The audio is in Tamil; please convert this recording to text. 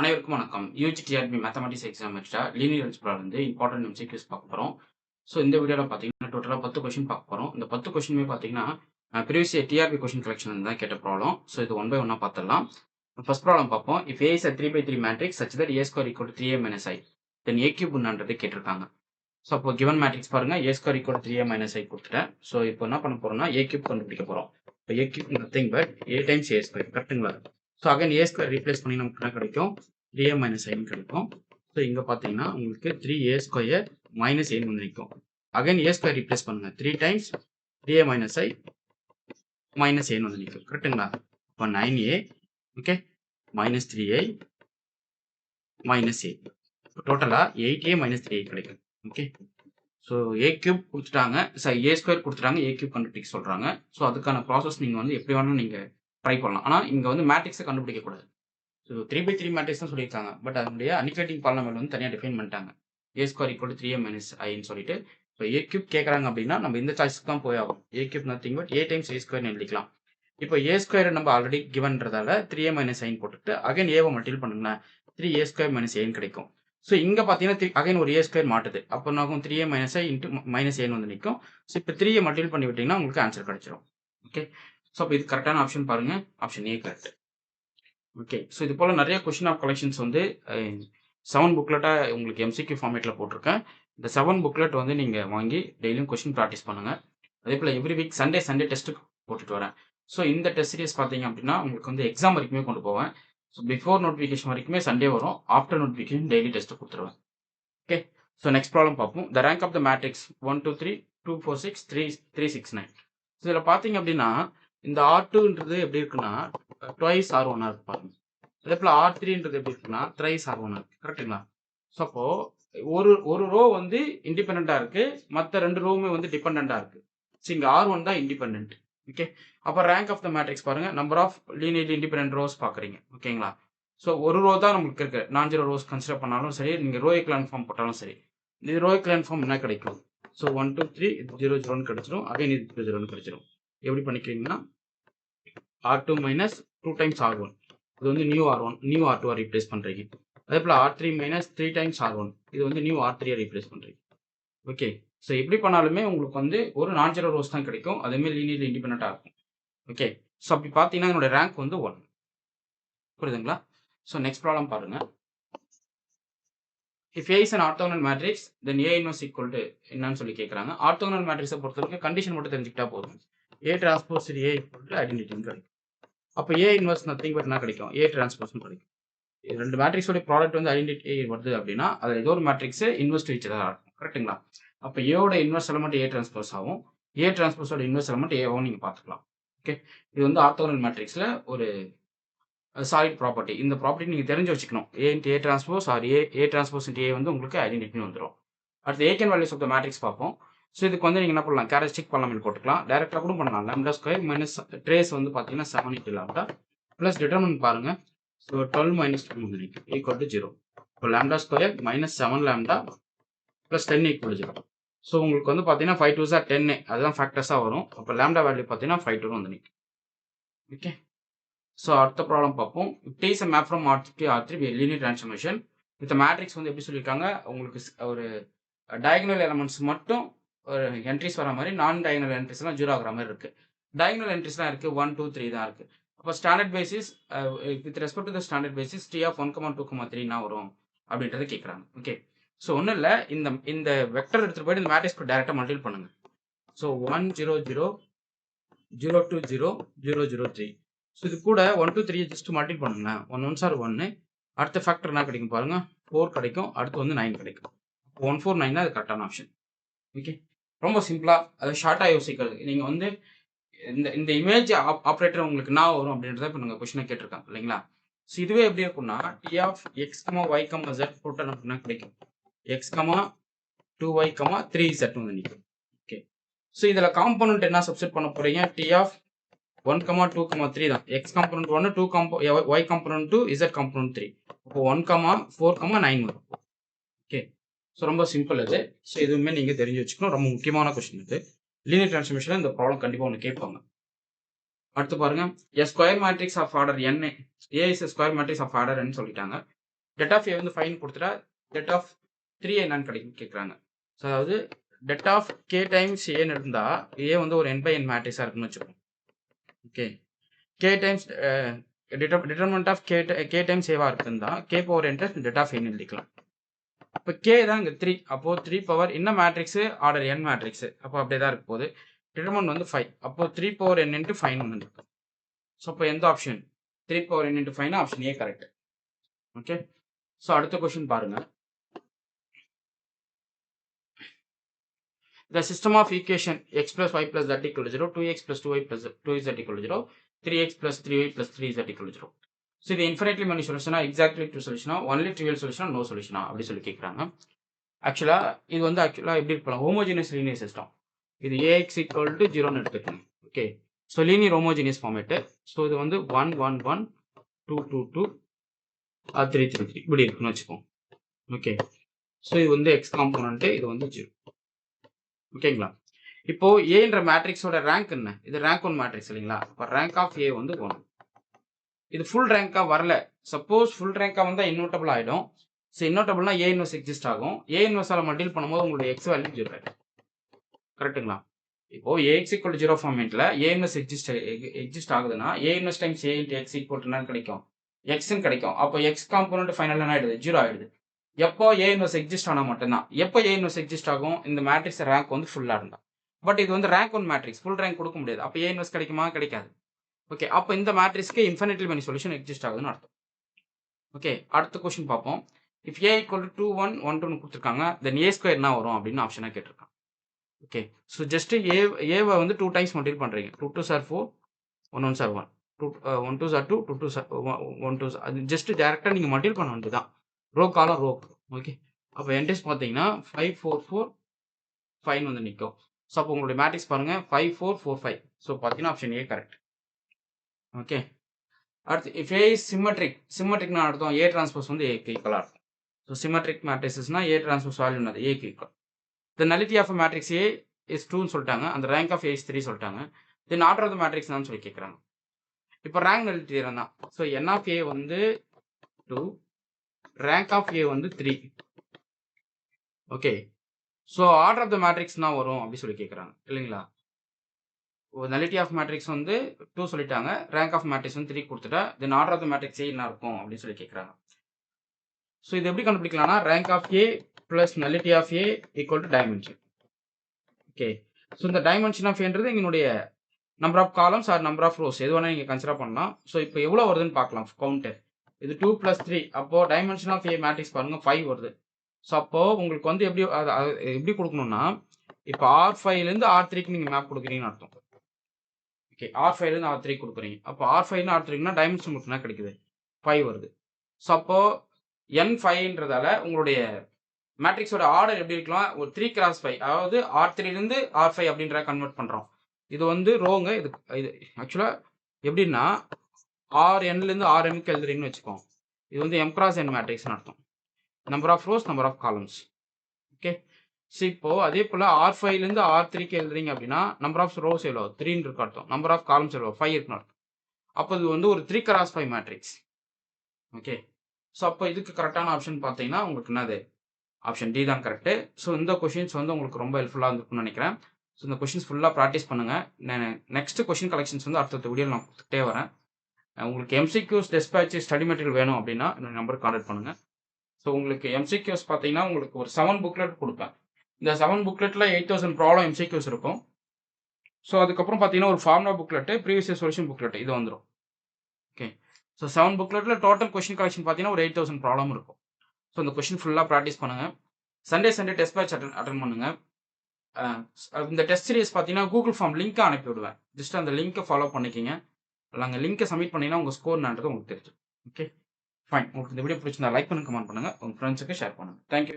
அனைவருக்கும் வணக்கம். யூஜிடிஆர்பி மேத்தமேட்டிக்ஸ் எக்ஸாம் வச்சா லீனியர் அல்ஜிப்ரால இருந்து இம்பார்ட்டன்ட் எம்சிக்யூஸ் பார்க்க போறோம். ஸோ இந்த வீடியோல பார்த்தீங்கன்னா, டோட்டலா 10 கொஸ்டின் பார்க்க போறோம். இந்த 10 கொஸ்டினுமே பார்த்தீங்கன்னா, ப்ரீவியஸ் இயர் டிஆர்பி கொஸ்டின் கலெக்ஷன்ல தான் கேட்ட ப்ராப்ளம். ஸோ இது ஒன் பை ஒன்னா பார்த்துடலாம். ஃபர்ஸ்ட் ப்ராப்ளம் பார்ப்போம். If A is a 3/3 matrix such that A square equal to 3a minus i then A cube என்னன்றது கேட்டிருக்காங்க. ஸோ அப்போ கிவன் மேட்ரிக்ஸ் பாருங்க, A square equal to 3a minus i கொடுத்துட்டேன். ஸோ இப்போ என்ன பண்ண போறோம்னா, ஏ கியூப் கண்டுபிடிக்க போறோம். இப்போ A cube nothing but A times A square, கரெக்ட்டுங்களா? ஸோ அகைன் ஏ ஸ்கொயர் ரீப்ளேஸ் பண்ணி நமக்கு என்ன கிடைக்கும்? 3a minus i கிடைக்கும். ஸோ இங்க பார்த்தீங்கன்னா உங்களுக்கு 3a ஸ்கொயர் மைனஸ் a வந்து நிற்கும். அகைன் ஏ ஸ்கொயர் ரீப்ளேஸ் பண்ணுங்க, 3 times 3a minus i minus a வந்து நிற்கும், கரெக்ட்டுங்களா? இப்போ 9a okay minus 3a minus a டோட்டலா 8a மைனஸ் 3a கிடைக்கும். ஓகே ஸோ ஏ கியூப் கொடுத்துட்டாங்க, சார் ஏ ஸ்கொயர் கொடுத்துட்டாங்க, ஏ கியூப் கண்டுபிடிக்க சொல்றாங்க. ஸோ அதுக்கான ப்ராசஸ் நீங்க வந்து எப்படி வேணாலும் நீங்க ட்ரை பண்ணலாம். ஆனால் இங்க வந்து மேட்ரிக்ஸை கண்டுபிடிக்க கூடாது. ஸோ 3/3 மேட்ரிக்ஸ் தான் சொல்லியிருக்காங்க. பட் அதனுடைய அன்னிகேட்டிங் பாலினாமியல் வந்து தனியாக டிஃபைன் பண்ணிட்டாங்க. A square equal to 3a minus iன்னு சொல்லிட்டு. இப்போ ஏ கியூப் கேட்குறாங்க அப்படின்னா நம்ம இந்த சாய்ஸ்க்கு தான் போய் ஆகும். A cube nothing but A times A ஸ்கொயர்னு எழுதிக்கலாம். இப்போ ஏ ஸ்கொயர் நம்ம ஆல்ரெடி கிவன்றதால 3a minus iன்னு போட்டுட்டு அகைன் ஏவை மல்டிபிள் பண்ணுங்களேன், 3a ஸ்கொயர் மைனஸ் ஏன்னு கிடைக்கும். ஸோ இங்கே பார்த்தீங்கன்னா அகைன் ஒரு ஏ ஸ்கொயர் மாட்டுது. அப்போ நாகும் 3a minus i into minus ஏன்னு வந்து நிற்கும். ஸோ இப்போ 3a மல்டிபிள் பண்ணி விட்டீங்கன்னா உங்களுக்கு ஆன்சர் கிடைச்சிரும். ஓகே ஸோ அப்போ இது கரெக்டான ஆப்ஷன் பாருங்க, option A correct. Okay so இது போல் நிறைய கொஷின் ஆஃப் கலெக்ஷன்ஸ் வந்து 7 புக்லெட்டாக உங்களுக்கு எம்சிக்யூ ஃபார்மேட்டில் போட்டிருக்கேன். இந்த 7 புக்லெட் வந்து நீங்கள் வாங்கி டெய்லியும் கொஷின் ப்ராக்டிஸ் பண்ணுங்கள். அதே போல் எவ்ரி வீக் சண்டே டெஸ்ட்டுக்கு போட்டுட்டு வரேன். ஸோ இந்த டெஸ்ட் சீரிஸ் பார்த்தீங்க அப்படின்னா உங்களுக்கு வந்து எக்ஸாம் வரைக்குமே கொண்டு போவேன். ஸோ பிஃபோர் நோட்டிஃபிகேஷன் வரைக்குமே சண்டே வரும், ஆஃப்டர் நோட்டிஃபிகேஷன் டெய்லி டெஸ்ட்டு கொடுத்துருவேன். ஓகே ஸோ நெக்ஸ்ட் ப்ராப்ளம் பார்ப்போம். The rank of the matrix 1 2 3 2 4 6 3 3 6 9. So இதில் பார்த்தீங்க அப்படின்னா இந்த R2ன்றது எப்படி இருக்குன்னா ட்வைஸ் R1 இருக்கு பாருங்க. அதே போல R3ன்றது எப்படி இருக்குன்னா த்ரைஸ் R1 இருக்கு, கரெக்ட்டுங்களா? ஸோ அப்போ ஒரு ரோ வந்து இண்டிபெண்டா இருக்கு, மற்ற 2 ரோவுமே வந்து டிபெண்டா இருக்கு. ஸோ இங்க R1 தான் இண்டிபெண்டன்ட். ஓகே அப்போ ரேங்க் ஆஃப் த மேட்ரிக்ஸ் பாருங்க, number of linearly independent rows பார்க்குறீங்க. ஓகேங்களா? ஸோ ஒரு ரோ தான் நமக்கு இருக்கு, நான் ஜீரோ ரோஸ் கன்சிடர் பண்ணாலும் சரி, நீங்க ரோ எக்லான் ஃபார்ம் போட்டாலும் சரி. இது ரோ எக்லான் ஃபார்ம் என்ன கிடைக்கும்? ஸோ 1 2 3 0 0ன்னு கிடைச்சிடும், அகைன் இது 0 0ன்னு கிடைச்சிடும். எப்படி பண்ணிக்கிறீங்கன்னா R2 மைனஸ் 2 டைம்ஸ் R1, இது வந்து new R1 new R2 replace பண்றீங்க. அதே போல R3 மைனஸ் 3 டைம்ஸ் R1, இது வந்து நியூ R3 ரீப்ளேஸ் பண்றீங்க. ஓகே ஸோ எப்படி பண்ணாலுமே உங்களுக்கு வந்து ஒரு நான் ஜீரோ ரோஸ் தான் கிடைக்கும், அதேமாதிரி லீனியர்லி இண்டிபெண்டா இருக்கும். ஓகே ஸோ அப்படி பார்த்தீங்கன்னா என்னோட ரேங்க் வந்து 1. புரியுதுங்களா? ஸோ நெக்ஸ்ட் ப்ராப்ளம் பாருங்க. If A is an orthogonal matrix then A inverse equal to என்னன்னு சொல்லி கேட்குறாங்க. ஆர்த்தோகனல் மேட்ரிக்ஸை பொறுத்தவரைக்கும் கண்டிஷன் மட்டும் தெரிஞ்சுக்கிட்டா போதும். A transpose A equal to ஐடென்டிட்டின்னு கிடைக்கும். அப்போ A இன்வர்ஸ் நத்திங் பட் என்ன கிடைக்கும்? A டிரான்ஸ்போஸ்னு கிடைக்கும். ரெண்டு மேட்ரிக்ஸோட ப்ராடக்ட் வந்து ஐடென்டிட்டி வருது அப்படின்னா அதில் ஏதோ ஒரு matrix inverse to each other இருக்கும், கரெக்ட்டுங்களா? அப்போ ஏவோட இன்வெர்ஸ் எலமெண்ட் A டிரான்ஸ்போஸ் ஆகும், A டிரான்ஸ்போஸோட இன்வெர்ஸ் எலமெண்ட் ஏவும் நீங்கள் பார்த்துக்கலாம். ஓகே இது வந்து ஆர்த்தோகனல் மேட்ரிக்ஸில் ஒரு சாலிட் ப்ராப்பர்ட்டி. இந்த ப்ராப்பர்ட்டி நீங்கள் தெரிஞ்சு வச்சுக்கணும். A transpose or A transpose A வந்து உங்களுக்கு ஐடென்டிட்டின்னு வந்துடும். அடுத்து eigen values of the matrix பார்ப்போம். ஸோ இதுக்கு வந்து நீங்கள் என்ன பண்ணலாம், கேரக்டரிஸ்டிக் பாலினாமியல் போட்டுக்கலாம், டைரக்டாக கூட பண்ணலாம். லாம்டா ஸ்கொயர் மைனஸ் ட்ரேஸ் வந்து பார்த்தீங்கன்னா 7 into லாம்டா ப்ளஸ் டிட்டர்மினன்ட் பாருங்க. ஸோ 12 minus 2 வந்து ஈக்குவல் டு 0. இப்போ lambda square minus 7 lambda plus 10 equal 0. So உங்களுக்கு வந்து பார்த்தீங்கன்னா 5 2s are 10, அதுதான் ஃபேக்டர்ஸாக வரும். அப்போ லாம்டா வேல்யூ பார்த்தீங்கன்னா 5 2 வந்து நிற்கும். ஓகே ஸோ அடுத்த ப்ராப்ளம் பார்ப்போம். It is a map from R3 R3 linear transformation with matrix வந்து எப்படி சொல்லியிருக்காங்க, உங்களுக்கு ஒரு டயகனல் எலமெண்ட்ஸ் மட்டும் ஒரு என்ட்ரிஸ் வர மாதிரி, நான் டயகனல் என்ட்ரிஸ்லாம் 0 ஆகிற மாதிரி இருக்கு. டயகனல் என்ட்ரிஸ்லாம் இருக்கு 1 2 3 தான் இருக்கு. அப்போ standard basis with respect to the standard basis T of 1 2 3 என்ன வரும் அப்படின்றத கேட்குறாங்க. ஓகே ஸோ ஒன்றும் இல்லை, இந்த வெக்டர் எடுத்துகிட்டு போயிட்டு இந்த மேட்ரிக்ஸ் டேரெக்டாக மல்டிபிள் பண்ணுங்க. ஸோ 1 0 0 0 2 0 0 0 3. ஸோ இது கூட 1 2 3 ஜஸ்ட் மல்டிபிள் பண்ணுங்க. 1 1s are 1, அடுத்த ஃபேக்டர் என்ன கிடைக்கும் பாருங்க, 4 கிடைக்கும், அடுத்து வந்து 9 கிடைக்கும். 1 4 9 அது கரெக்டான ஆப்ஷன். ஓகே ரொம்ப சிம்பிளா, அதை ஷார்ட்டா யோசிக்கிறது. நீங்க வந்து இந்த இமேஜ் ஆப்ரேட்டர் உங்களுக்கு என்ன வரும் அப்படின்றத இப்போ நாங்கள் கொஸ்டினை கேட்டிருக்காங்க இல்லைங்களா? ஸோ இதுவே எப்படி இருக்கும்னா T of x, y, z போட்டால் நமக்கு என்ன கிடைக்கும், x, 2y, 3z வந்து நிற்கும். ஓகே ஸோ இதில் காம்பனண்ட் என்ன சப்ஸ்டிட் பண்ண போறீங்க, T of 1 2 3 தான். x component 1, 2 y component 2, z component 3. அப்போ 1 4 9 வரும். ஓகே ஸோ ரொம்ப சிம்பிள் இது. ஸோ இதுவுமே நீங்கள் தெரிஞ்சு வச்சுக்கணும், ரொம்ப முக்கியமான கொஸ்டின் இது. லீனியர் டிரான்ஸ்ஃபார்மேஷன் இந்த ப்ராப்ளம் கண்டிப்பாக ஒன்று கேட்பாங்க. அடுத்து பாருங்க, a square matrix of order n, A is a square matrix of order n சொல்லிட்டாங்க. det of a வந்து 5 கொடுத்துட்டா det of 3 என்னன்னு கிடைக்கும் கேட்குறாங்க. ஸோ அதாவது det of k டைம்ஸ் ஏன்னு இருந்தால் a வந்து ஒரு n by n மேட்ரிக்ஸாக இருக்குன்னு வச்சுக்கோங்க. Okay, k times determinant of k times ஏவா இருக்குன்னா k power n det of n எழுதிக்கலாம். இப்போ k தான் இங்கே 3, அப்போது 3 பவர் என்ன மேட்ரிக்ஸு ஆர்டர் n மேட்ரிக்ஸு, அப்போ அப்படியே தான் இருக்க போகுது. டிட்டர்மினன்ட் வந்து 5, அப்போது 3 பவர் n இன்ட்டு 5 ஒன்று இருக்கும். ஸோ அப்போ எந்த option 3 power n into 5 option A correct. Okay, so அடுத்த கொஸ்டின் பாருங்க. The system of equation x plus y plus z equal to 0, 2x plus 2y plus 2z equal to 0, 3x plus 3y plus 3z equal to 0. So இது இன்ஃபினிட்லி many சொல்யூஷனா, எக்ஸாக்ட்லி ட்ரூ சொல்யூஷனா, ஒன்லி ட்ரிவியல் சொல்யூஷனா, நோ சொல்யூஷனா அப்படி சொல்லி கேட்குறாங்க. ஆக்சுவலாக இது வந்து எப்படி இருக்கலாம், ஹோமோஜினியஸ் லீனியர் சிஸ்டம். இது ax equal to 0ன்னு எடுத்துக்கணும். Okay, so linear homogeneous format. So இது வந்து 1 1 1 2 2 2 3 3 3 இப்படி இருக்குன்னு வச்சுக்கோங்க. ஓகே, ஸோ இது வந்து எக்ஸ் காம்போனன்ட்டு, இது வந்து 0. ஓகேங்களா, இப்போ ஏன்ற மேட்ரிக்ஸோட ரேங்க் என்ன, இது ரேங்க் 1 மேட்ரிக்ஸ் இல்லைங்களா, இப்போ ரேங்க் ஆஃப் ஏ வந்து 1. இது ஃபுல் ரேங்காக வரல, சப்போஸ் ஃபுல் ரேங்காக வந்தால் இன்வெர்டபிள் ஆகிடும். ஸோ இன்வெர்டபிள்னா ஏ இன்வெர்ஸ் எக்ஸிஸ்ட் ஆகும். ஏ இன்வெர்ஸால் மல்டிபிள் பண்ணும்போது உங்களுடைய எக்ஸ் வேல்யூ 0 ஆகிடும். கரெக்டுங்களா, இப்போ ஏஎக்ஸ் ஈக்குவல் 0 ஃபார்மேட்டில் ஏ இன்வெர்ஸ் எக்ஸிஸ்ட் ஆகுதுன்னா ஏ inverse times A into X equal என்னன்னு கிடைக்கும், எக்ஸ்ன்னு கிடைக்கும். அப்போ எக்ஸ் காம்போனன்ட் ஃபைனல் என்ன ஆகிடுது, 0 ஆகிடுது. எப்போ ஏ இன்வெர்ஸ் எக்ஸிஸ்ட் ஆனால் மட்டும்தான். எப்போ ஏ இன்வெர்ஸ் எக்ஸிஸ்ட் ஆகும், இந்த மேட்ரிக்ஸ் ரேங்க் வந்து ஃபுல்லாக இருந்தா. பட் இது வந்து ரேங்க் 1 மேட்ரிக்ஸ், ஃபுல் ரேங்க் கொடுக்க முடியாது. அப்போ ஏ இன்வெர்ஸ் கிடைக்குமா, கிடைக்காது. ஓகே, அப்போ இந்த மேட்ரிக்ஸ்க்கு இன்ஃபினிட்லி மெனி சொல்யூஷன் எக்ஸிஸ்ட் ஆகுதுன்னு அர்த்தம். ஓகே, அடுத்த கொஸ்டின் பார்ப்போம். இஃப் ஏ ஈக்குவல் டு 2 1 1 2 கொடுத்துருக்காங்க, தென் ஏ ஸ்கொயர் என்ன வரும் அப்படின்னு ஆப்ஷனாக கேட்டிருக்காங்க. ஓகே, ஸோ ஜஸ்ட் ஏவை வந்து 2 டைம்ஸ் மல்டிபிள் பண்ணுறீங்க. 2 2 sir 4, 1 1 sir 1, 1 2 sir 2, 2 2 sir 1 2 sir. அது ஜஸ்ட் டேரெக்டாக நீங்கள் மல்டிபிள் பண்ண வேண்டியது தான், ரோ காலம் ரோ. ஓகே, அப்போ என்ட்ரிஸ் பார்த்தீங்கன்னா 5 4 4 5 வந்து நிற்கும். ஸோ அப்போ உங்களுடைய மேட்ரிக்ஸ் பாருங்கள் 5 4 4 5. ஸோ பார்த்தீங்கன்னா ஆப்ஷன் ஏ கரெக்ட். ஓகே, அடுத்து இஃப் ஏ இஸ் சிமெட்ரிக்னா அர்த்தம் ஏ டிரான்ஸ்போஸ் வந்து ஏக்கு ஈக்குவலாக இருக்கும். ஸோ சிமெட்ரிக் மேட்ரிக்ஸ்னா ஏ டிரான்ஸ்போஸ் வேல்யூ என்னது, ஏக்கு equal. The nullity of matrix A is 2ன்னு சொல்லிட்டாங்க, அந்த ரேங்க் ஆஃப் ஏ இஸ் 3 சொல்லிட்டாங்க. Then order of the matrix தான் சொல்லி கேட்குறாங்க. இப்போ ரேங்க் நலிட்டி தான். ஸோ என் ஆஃப் ஏ வந்து 2, ரேங்க் ஆஃப் ஏ வந்து 3. Okay, so order of the matrix தான் வரும் அப்படி சொல்லி கேட்குறாங்க இல்லைங்களா. நலிட்டி ஆஃப் மேட்ரிக்ஸ் வந்து 2 சொல்லிட்டாங்க, ரேங்க் ஆஃப் மேட்ரிக்ஸ் வந்து 3 கொடுத்துட்டா, then order of the matrix A என்ன இருக்கும் அப்படின்னு சொல்லி கேட்குறாங்க. ஸோ இது எப்படி கண்டுபிடிக்கலாம்னா, rank of A plus nullity of A equal to dimension. Okay, so இந்த டைமென்ஷன் ஆஃப் ஏன்றது எங்களுடைய number of columns or number of rows எது வேணால் நீங்கள் கன்சிடர் பண்ணலாம். ஸோ இப்போ எவ்வளோ வருதுன்னு பார்க்கலாம். கவுண்டர் இது 2 + 3, அப்போது டைமென்ஷன் ஆஃப் ஏ மேட்ரிக்ஸ் பாருங்கள் 5 வருது. ஸோ அப்போது உங்களுக்கு வந்து எப்படி கொடுக்கணும்னா, இப்போ R5லேருந்து R3க்கு நீங்கள் மேப் கொடுக்குறீங்கன்னு அர்த்தம். ஓகே, R5லேருந்து R3 கொடுக்குறீங்க, அப்போ R5ன்னு R3க்குனா டைமென்ஷன் உங்களுக்கு என்ன கிடைக்குது, 5 வருது. ஸோ அப்போது N5ன்றதால உங்களுடைய மேட்ரிக்ஸோட ஆர்டர் எப்படி இருக்கலாம், ஒரு 3 × 5, அதாவது R3லேருந்து R5 அப்படின்ற கன்வெர்ட் பண்ணுறோம். இது வந்து ரோங்க. இது ஆக்சுவலாக எப்படின்னா Rnலேருந்து Rmக்கு எழுதுறீங்கன்னு வச்சுக்கோங்க. இது வந்து M × N மேட்ரிக்ஸ்னு அர்த்தம், number of rows number of columns. Okay, so இப்போ அதே போல் R5லேருந்து R3க்கு எழுதுறீங்க அப்படின்னா நம்பர் ஆஃப் ரோஸ் எவ்வளோ, 3ன்னு இருக்கு அர்த்தம். நம்பர் ஆஃப் காலம்ஸ் எவ்வளோ, 5 இருக்குன்னு அர்த்தம். அப்போ இது வந்து ஒரு 3 × 5 மேட்ரிக்ஸ். ஓகே, ஸோ அப்போ இதுக்கு கரெக்டான ஆப்ஷன் பார்த்தீங்கன்னா உங்களுக்கு என்னது, ஆப்ஷன் டி தான் கரெக்டு. ஸோ இந்த கொஷின்ஸ் வந்து உங்களுக்கு ரொம்ப ஹெல்ப்ஃபுல்லாக இருந்திருக்குன்னு நினைக்கிறேன். ஸோ இந்த கொஷின்ஸ் ஃபுல்லாக ப்ராக்டிஸ் பண்ணுங்கள். நான் நெக்ஸ்ட் கொஷின் கலெக்ஷன்ஸ் வந்து அடுத்த வீடியோவில் நான் கொடுத்துட்டே வரேன். உங்களுக்கு எம்சிக்யூஸ் டெஸ்பேட்ச் ஸ்டடி மெட்டீரியல் வேணும் அப்படின்னா என்னோட நம்பருக்கு கான்டாக்ட் பண்ணுங்கள். ஸோ உங்களுக்கு எம்சிக்யூஸ் பார்த்தீங்கன்னா உங்களுக்கு ஒரு 7 புக்லெட் கொடுப்பேன். இந்த 7 புக்லெட்டில் 8000 ப்ராப்ளம் எம்சிக்யூஸ் இருக்கும். ஸோ அதுக்கப்புறம் பார்த்தீங்கன்னா ஒரு formula booklet, previous year solution booklet இது வந்துடும். ஓகே, ஸோ 7 புக்லெட்டில் டோட்டல் கொஷின் கலெக்ஷன் பார்த்தீங்கன்னா ஒரு 8000 ப்ராப்ளம் இருக்கும். ஸோ இந்த கொஷின் ஃபுல்லாக ப்ராக்டிஸ் பண்ணுங்கள். சண்டே டெஸ்ட் பேட்ச் அட்டன் பண்ணுங்கள். இந்த டெஸ்ட் சீரிஸ் பார்த்தீங்கன்னா கூகுள் ஃபார்ம் லிங்க்கை அனுப்பி விடுவேன். ஜஸ்ட் அந்த லிங்க்கை ஃபாலோ பண்ணிக்கிங்க. நாங்கள் லிங்க்கை சப்மிட் பண்ணிங்கன்னா உங்கள் ஸ்கோர் என்னன்றது உங்களுக்கு தெரியும். Okay, fine. உங்களுக்கு இந்த வீடியோ பிடிச்சிருந்தா லைக் பண்ணுங்க, கமெண்ட் பண்ணுங்கள், உங்கள் ஃப்ரெண்ட்ஸுக்கு ஷேர் பண்ணுங்கள். தேங்க்யூ.